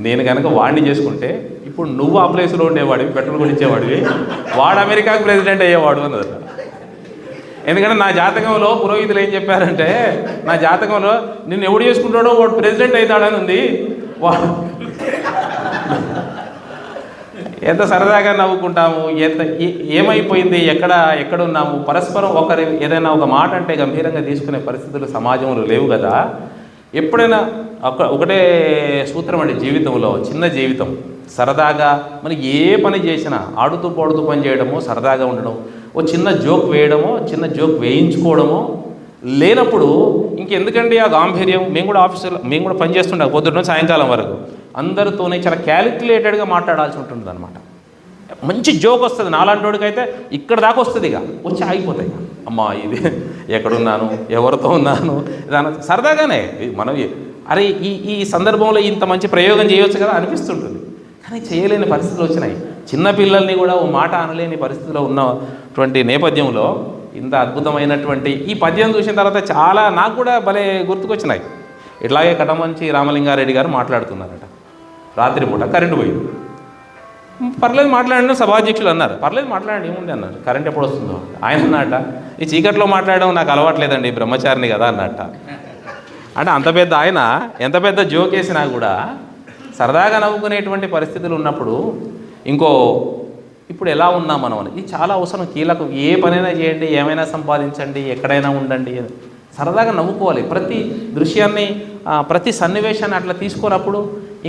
నేను కనుక వాడిని చేసుకుంటే ఇప్పుడు నువ్వు ఆ ప్లేస్లో ఉండేవాడివి, పెట్రోల్ కొట్టించేవాడివి, వాడు అమెరికాకు ప్రెసిడెంట్ అయ్యేవాడు అన్నదట. ఎందుకంటే నా జాతకంలో పురోహితులు ఏం చెప్పారంటే, నా జాతకంలో నిన్ను ఎవడు చేసుకుంటాడో వాడు ప్రెసిడెంట్ అవుతాడని ఉంది. ఎంత సరదాగా నవ్వుకుంటాము, ఏమైపోయింది, ఎక్కడున్నాము, పరస్పరం ఒకరి ఏదైనా ఒక మాట అంటే గంభీరంగా తీసుకునే పరిస్థితులు సమాజంలో లేవు కదా. ఎప్పుడైనా ఒకటే సూత్రం అండి జీవితంలో, చిన్న జీవితం, సరదాగా మనం ఏ పని చేసినా ఆడుతూ పాడుతూ పని చేయడమో, సరదాగా ఉండడం, ఓ చిన్న జోక్ వేయడమో, చిన్న జోక్ వేయించుకోవడమో లేనప్పుడు ఇంకెందుకండి ఆ గాంభీర్యం. మేము కూడా పనిచేస్తుండే పొద్దున్న సాయంకాలం వరకు అందరితోనే చాలా క్యాలిక్యులేటెడ్గా మాట్లాడాల్సి ఉంటుంది అనమాట. మంచి జోక్ వస్తుంది, నాలాంటి అయితే ఇక్కడ దాకా వస్తుంది, ఇక వచ్చి ఆగిపోతాయి. అమ్మా ఇది ఎక్కడున్నాను, ఎవరితో ఉన్నాను, దాని సరదాగానే మనం అరే ఈ సందర్భంలో ఇంత మంచి ప్రయోగం చేయవచ్చు కదా అనిపిస్తుంటుంది. కానీ చేయలేని పరిస్థితులు వచ్చినాయి. చిన్నపిల్లల్ని కూడా ఓ మాట అనలేని పరిస్థితిలో ఉన్నటువంటి నేపథ్యంలో ఇంత అద్భుతమైనటువంటి ఈ పద్యం చూసిన తర్వాత చాలా నాకు కూడా భలే గుర్తుకొచ్చినాయి. ఇట్లాగే కటమంచి రామలింగారెడ్డి గారు మాట్లాడుతున్నారట, రాత్రిపూట కరెంటు పోయింది. పర్లేదు మాట్లాడండి, సభాధ్యక్షులు అన్నారు, పర్లేదు మాట్లాడండి ఏముంది అన్నారు. కరెంట్ ఎప్పుడు వస్తుందో ఆయన అన్నట్ట, ఈ చీకట్లో మాట్లాడడం నాకు అలవాట్లేదండి, బ్రహ్మచారిని కదా అన్నట్ట. అంటే అంత పెద్ద ఆయన ఎంత పెద్ద జోక్ వేసినా కూడా సరదాగా నవ్వుకునేటువంటి పరిస్థితులు ఉన్నప్పుడు ఇప్పుడు ఎలా ఉన్నాం మనం అని, ఇది చాలా అవసరం, కీలకం. ఏ పనైనా చేయండి, ఏమైనా సంపాదించండి, ఎక్కడైనా ఉండండి, సరదాగా నవ్వుకోవాలి. ప్రతి దృశ్యాన్ని, ప్రతి సన్నివేశాన్ని అట్లా తీసుకున్నప్పుడు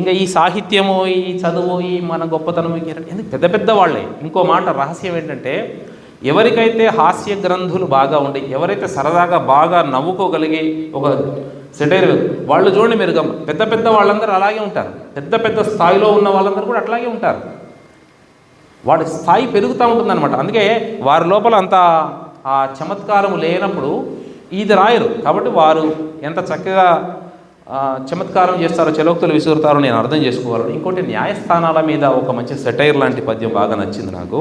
ఇంకా ఈ సాహిత్యము, ఈ చదువు, ఈ మన గొప్పతనం ఎందుకు పెద్ద పెద్ద వాళ్ళే. ఇంకో మాట రహస్యం ఏంటంటే, ఎవరికైతే హాస్య గ్రంథులు బాగా ఉండి, ఎవరైతే సరదాగా బాగా నవ్వుకోగలిగి ఒక సెటైర్ వాళ్ళు చూడండి, మీరు పెద్ద పెద్ద వాళ్ళందరూ అలాగే ఉంటారు, పెద్ద పెద్ద స్థాయిలో ఉన్న వాళ్ళందరూ కూడా అట్లాగే ఉంటారు. వాడి స్థాయి పెరుగుతూ ఉంటుందన్నమాట. అందుకే వారి లోపల అంత ఆ చమత్కారం లేనప్పుడు ఇది రాయరు. కాబట్టి వారు ఎంత చక్కగా చమత్కారం చేస్తారో, చలోక్తులు విసురుతారో నేను అర్థం చేసుకోవాలని. ఇంకోటి న్యాయస్థానాల మీద ఒక మంచి సెటైర్ లాంటి పద్యం బాగా నచ్చింది నాకు.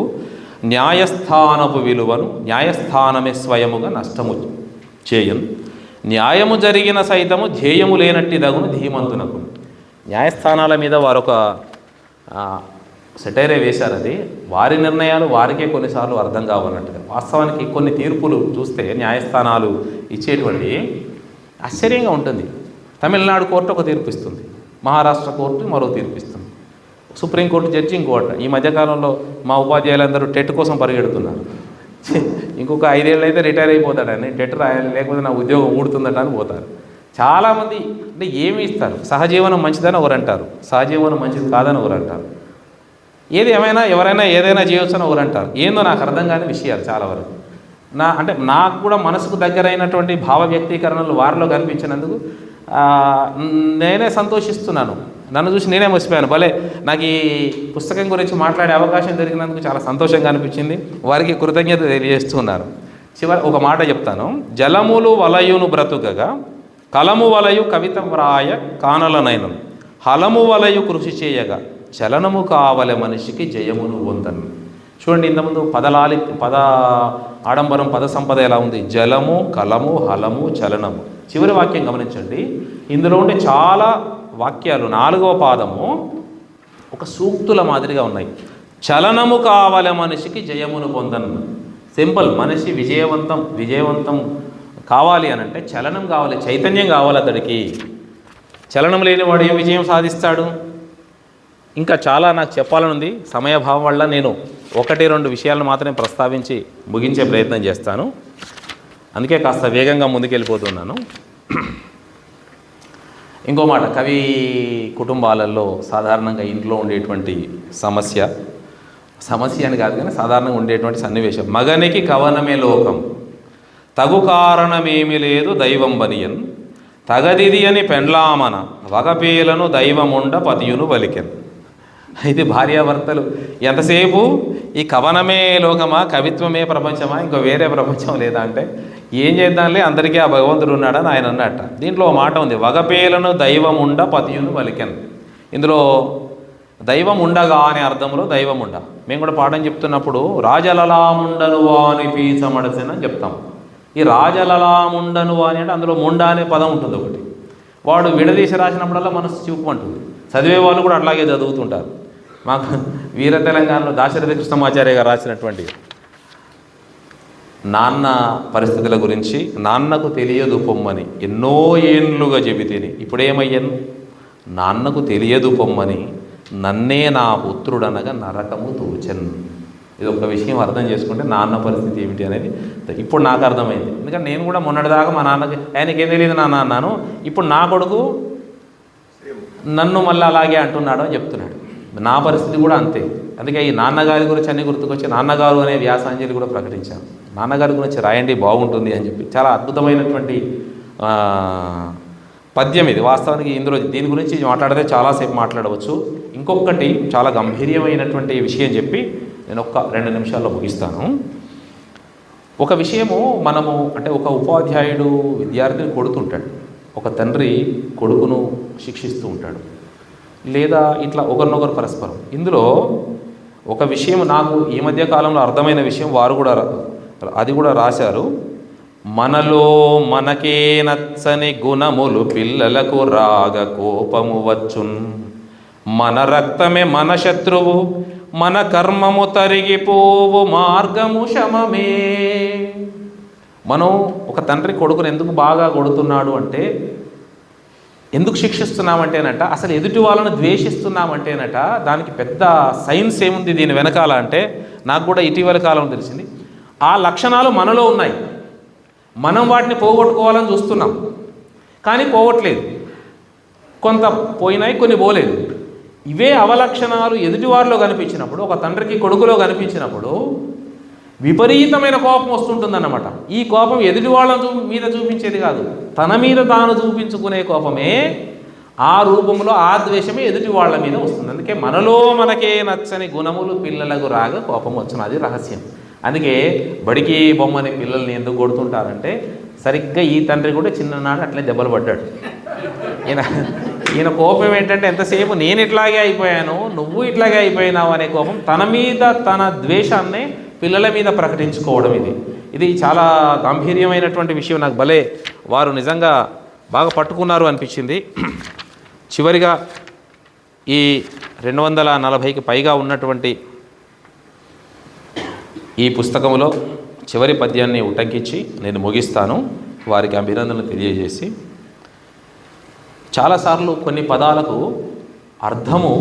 న్యాయస్థానపు విలువను న్యాయస్థానమే స్వయముగా నష్టము చేయను, న్యాయము జరిగిన సైతము ధ్యేయము లేనట్టి దగును ధీమంతునకు. న్యాయస్థానాల మీద వారొక సెటైరే వేశారు. అది వారి నిర్ణయాలు వారికే కొన్నిసార్లు అర్థం కావాలన్నట్టుగా. వాస్తవానికి కొన్ని తీర్పులు చూస్తే న్యాయస్థానాలు ఇచ్చేటువంటి ఆశ్చర్యంగా ఉంటుంది. తమిళనాడు కోర్టు ఒక తీర్పు ఇస్తుంది, మహారాష్ట్ర కోర్టు మరో తీర్పు ఇస్తుంది, సుప్రీంకోర్టు జడ్జి ఇంకోటి. ఈ మధ్యకాలంలో మా ఉపాధ్యాయులందరూ టెట్ కోసం పరిగెడుతున్నారు. ఇంకొక 5 ఏళ్ళు అయితే రిటైర్ అయిపోతాడని, టెట్ రాయాలి లేకపోతే నా ఉద్యోగం ఊడుతుందట అని పోతారు. చాలామంది అంటే ఏమి ఇస్తారు, సహజీవనం మంచిదని ఒకరు అంటారు, సహజీవనం మంచిది కాదని ఒకరు అంటారు, ఏది ఏమైనా ఎవరైనా ఏదైనా చేయవచ్చని ఒకరు అంటారు. ఏందో నాకు అర్థం కాని విషయాలు చాలా వరకు. నాకు కూడా మనసుకు దగ్గరైనటువంటి భావ వ్యక్తీకరణలు వారిలో కనిపించినందుకు నేనే సంతోషిస్తున్నాను. నన్ను చూసి నేనే మర్చిపోయాను. భలే నాకు ఈ పుస్తకం గురించి మాట్లాడే అవకాశం దొరికినందుకు చాలా సంతోషంగా అనిపించింది. వారికి కృతజ్ఞత తెలియజేస్తున్నాను. చివరి ఒక మాట చెప్తాను. జలములు వలయును బ్రతుకగా కలము వలయు కవిత వ్రాయ కానలనైనం హలము వలయు కృషి చేయగా చలనము కావలె మనిషికి జయమును పొందను. చూడండి, ఇంతకుముందు పద ఆడంబరం పద సంపద ఎలా ఉంది? జలము, కలము, హలము, చలనము. చివరి వాక్యం గమనించండి. ఇందులో ఉండే చాలా వాక్యాలు 4వ పాదము ఒక సూక్తుల మాదిరిగా ఉన్నాయి. చలనము కావలె మనిషికి జయమును పొందను. సింపుల్. మనిషి విజయవంతం కావాలి అని అంటే చలనం కావాలి, చైతన్యం కావాలి అతడికి. చలనం లేనివాడు ఏం విజయం సాధిస్తాడు? ఇంకా చాలా నాకు చెప్పాలనుంది. సమయభావం వల్ల నేను 1-2 విషయాలను మాత్రమే ప్రస్తావించి ముగించే ప్రయత్నం చేస్తాను. అందుకే కాస్త వేగంగా ముందుకెళ్ళిపోతున్నాను. ఇంకో మాట, కవి కుటుంబాలలో సాధారణంగా ఇంట్లో ఉండేటువంటి సమస్య అని కాదు కానీ సాధారణంగా ఉండేటువంటి సన్నివేశం. మగనికి కవనమే లోకం, తగు కారణమేమి లేదు దైవం బనియన్, తగదిది అని పెండ్లామన వగపేలను దైవముండ పతియును బలికెన్. ఇది భార్యాభర్తలు ఎంతసేపు ఈ కవనమే లోకమా, కవిత్వమే ప్రపంచమా, ఇంకో వేరే ప్రపంచం లేదా అంటే ఏం చేద్దాంలే, అందరికీ ఆ భగవంతుడు ఉన్నాడని ఆయన అన్నట్ట. దీంట్లో ఒక మాట ఉంది, వగపేలను దైవముండ పతియును బలికెన్. ఇందులో దైవం ఉండగా అనే అర్థంలో దైవం ఉండ. మేము కూడా పాఠం చెప్తున్నప్పుడు రాజలలాముండను వాని పీచమడసిన అని చెప్తాం. ఈ రాజలలాముండను అని అంటే అందులో ముండ అనే పదం ఉంటుంది ఒకటి. వాడు విడదీసి రాసినప్పుడల్లా మనసు చూపుమంటుంది. చదివే వాళ్ళు కూడా అట్లాగే చదువుతుంటారు. మాకు వీర తెలంగాణలో దాశరథి కృష్ణమాచార్య గారు రాసినటువంటి నాన్న పరిస్థితుల గురించి, నాన్నకు తెలియదు పొమ్మని ఎన్నో ఏండ్లుగా చెబితేని ఇప్పుడేమయ్యాను, నాన్నకు తెలియదు పొమ్మని నన్నే నా పుత్రుడనగా నరకము తోచన్. ఇది ఒక విషయం అర్థం చేసుకుంటే నాన్న పరిస్థితి ఏమిటి అనేది ఇప్పుడు నాకు అర్థమైంది. ఎందుకంటే నేను కూడా మొన్నటిదాకా మా నాన్నకి ఆయనకేం తెలియదు నాన్న అన్నాను. ఇప్పుడు నా కొడుకు నన్ను మళ్ళీ అలాగే అంటున్నాడు అని చెప్తున్నాడు. నా పరిస్థితి కూడా అంతే. అందుకే ఈ నాన్నగారి గురించి అన్ని గుర్తుకొచ్చి నాన్నగారు అనే వ్యాసాంజలి కూడా ప్రకటించాను. నాన్నగారి గురించి రాయండి బాగుంటుంది అని చెప్పి. చాలా అద్భుతమైనటువంటి పద్యం ఇది. వాస్తవానికి ఇందులో దీని గురించి మాట్లాడితే చాలాసేపు మాట్లాడవచ్చు. ఇంకొకటి చాలా గంభీర్యమైనటువంటి విషయం చెప్పి నేను 1-2 నిమిషాల్లో ముగిస్తాను. ఒక విషయము మనము అంటే ఒక ఉపాధ్యాయుడు విద్యార్థిని కొడుతుంటాడు, ఒక తండ్రి కొడుకును శిక్షిస్తూ ఉంటాడు, లేదా ఇట్లా ఒకరినొకరు పరస్పరం. ఇందులో ఒక విషయం నాకు ఈ మధ్య కాలంలో అర్థమైన విషయం, వారు కూడా అది కూడా రాశారు. మనలో మనకే నచ్చని గుణములు పిల్లలకు రాగ కోపము వచ్చున్, మన రక్తమే మన శత్రువు, మన కర్మము తరిగిపోవు మార్గము శమమే. మనం ఒక తండ్రి కొడుకును ఎందుకు బాగా కొడుతున్నాడు అంటే, ఎందుకు శిక్షిస్తున్నామంటేనట, అసలు ఎదుటి వాళ్ళను ద్వేషిస్తున్నామంటేనట దానికి పెద్ద సైన్స్ ఏముంది దీని వెనకాల అంటే, నాకు కూడా ఇటీవల కాలం తెలిసింది. ఆ లక్షణాలు మనలో ఉన్నాయి, మనం వాటిని పోగొట్టుకోవాలని చూస్తున్నాం, కానీ పోగొట్టలేదు. కొంత పోయినాయి, కొన్ని పోలేదు. ఇవే అవలక్షణాలు ఎదుటివారిలో కనిపించినప్పుడు, ఒక తండ్రికి కొడుకులో కనిపించినప్పుడు విపరీతమైన కోపం వస్తుంటుందన్నమాట. ఈ కోపం ఎదుటి వాళ్ళ మీద చూపించేది కాదు, తన మీద తాను చూపించుకునే కోపమే. ఆ రూపంలో ఆ ద్వేషమే ఎదుటి వాళ్ళ మీద వస్తుంది. అందుకే మనలో మనకే నచ్చని గుణములు పిల్లలకు రాగా కోపం వచ్చును, అది రహస్యం. అందుకే బడికి బొమ్మని పిల్లల్ని ఎందుకు కొడుతుంటారంటే, సరిగ్గా ఈ తండ్రి కూడా చిన్ననాడు అట్లే దెబ్బలు పడ్డాడు. ఈయన కోపం ఏంటంటే, ఎంతసేపు నేను ఇట్లాగే అయిపోయాను, నువ్వు ఇట్లాగే అయిపోయినావు అనే కోపం, తన మీద తన ద్వేషాన్ని పిల్లల మీద ప్రకటించుకోవడం. ఇది చాలా గంభీర్యమైనటువంటి విషయం. నాకు భలే వారు నిజంగా బాగా పట్టుకున్నారు అనిపించింది. చివరిగా ఈ 240కి పైగా ఉన్నటువంటి ఈ పుస్తకంలో చివరి పద్యాన్ని ఉటంకించి నేను ముగిస్తాను, వారికి అభినందనలు తెలియజేసి. చాలాసార్లు కొన్ని పదాలకు అర్థము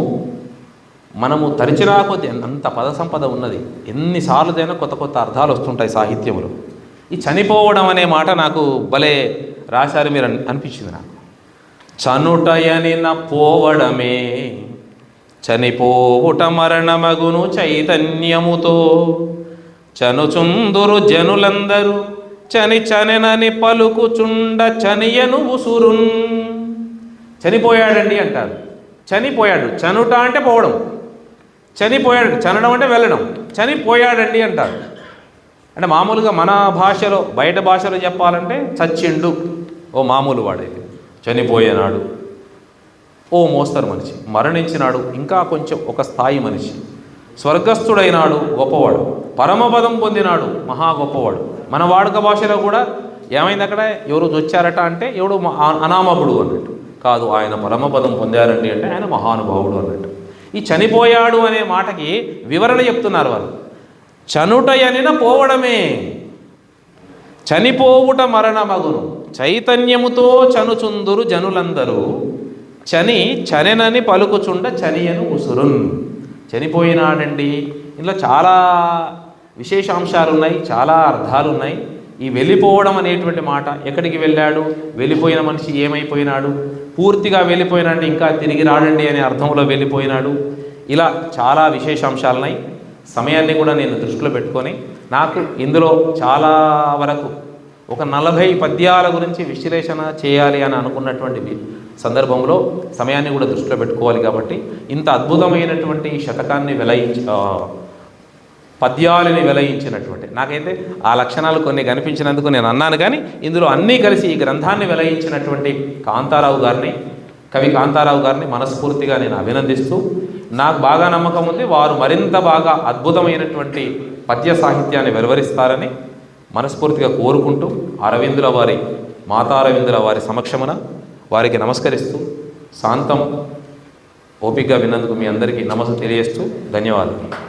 మనము తరిచినా కొద్ది అంత పద సంపద ఉన్నది, ఎన్నిసార్లుదైనా కొత్త కొత్త అర్థాలు వస్తుంటాయి సాహిత్యంలో. ఈ చనిపోవడం అనే మాట నాకు భలే రాశారు మీరు అనిపించింది నాకు. చనుటయని పోవడమే చనిపోవుట మరణమగును చైతన్యముతో, చనుచుందురు జనులందరూ చనినని పలుకుచుండ చనియను ఉసురున్. చనిపోయాడండి అంటారు, చనిపోయాడు. చనుట అంటే పోవడం, చనిపోయాడు. చనడం అంటే వెళ్ళడం. చనిపోయాడండి అంటారు. అంటే మామూలుగా మన భాషలో, బయట భాషలో చెప్పాలంటే చచ్చిండు ఓ మామూలు వాడైతే, చనిపోయినాడు ఓ మోస్తరు మనిషి, మరణించినాడు ఇంకా కొంచెం ఒక స్థాయి మనిషి, స్వర్గస్థుడైనాడు గొప్పవాడు, పరమపదం పొందినాడు మహా గొప్పవాడు. మన వాడుక భాషలో కూడా ఏమైంది అక్కడ, ఎవరు వచ్చారట అంటే ఎవడు అనామకుడు అన్నట్టు కాదు, ఆయన పరమపదం పొందారండి అంటే ఆయన మహానుభావుడు అన్నట్టు. ఈ చనిపోయాడు అనే మాటకి వివరణ చెప్తున్నారు వాళ్ళు. చనుటయనిన పోవడమే, చనిపోవుట మరణమగును, చైతన్యముతో చనుచుందురు జనులందరూ, చనెనని పలుకుచుండ చనియను ఉసురున్. చనిపోయినాడండి. ఇందులో చాలా విశేషాంశాలు ఉన్నాయి, చాలా అర్థాలు ఉన్నాయి. ఈ వెళ్ళిపోవడం అనేటువంటి మాట, ఎక్కడికి వెళ్ళాడు, వెళ్ళిపోయిన మనిషి ఏమైపోయినాడు, పూర్తిగా వెళ్ళిపోయినాడు ఇంకా తిరిగి రాడండి అనే అర్థంలో వెళ్ళిపోయినాడు. ఇలా చాలా విశేషాంశాలున్నాయి. సమయాన్ని కూడా నేను దృష్టిలో పెట్టుకొని నాకు ఇందులో చాలా వరకు ఒక 40 పద్యాల గురించి విశ్లేషణ చేయాలి అని అనుకున్నటువంటి సందర్భంలో సమయాన్ని కూడా దృష్టిలో పెట్టుకోవాలి. కాబట్టి ఇంత అద్భుతమైనటువంటి శతకాన్ని పద్యాలని వెలయించినటువంటి, నాకైతే ఆ లక్షణాలు కొన్ని కనిపించినందుకు నేను అన్నాను. కానీ ఇందులో అన్నీ కలిసి ఈ గ్రంథాన్ని వెలయించినటువంటి కాంతారావు గారిని, కవి కాంతారావు గారిని మనస్ఫూర్తిగా నేను అభినందిస్తూ, నాకు బాగా నమ్మకం ఉంది వారు మరింత బాగా అద్భుతమైనటువంటి పద్య సాహిత్యాన్ని వెలువరిస్తారని మనస్ఫూర్తిగా కోరుకుంటూ, అరవిందుల వారి, మాతా అరవిందుల వారి సమక్షమున వారికి నమస్కరిస్తూ, శాంతం ఓపికగా విన్నందుకు మీ అందరికీ నమస్సు తెలియజేస్తూ ధన్యవాదాలు.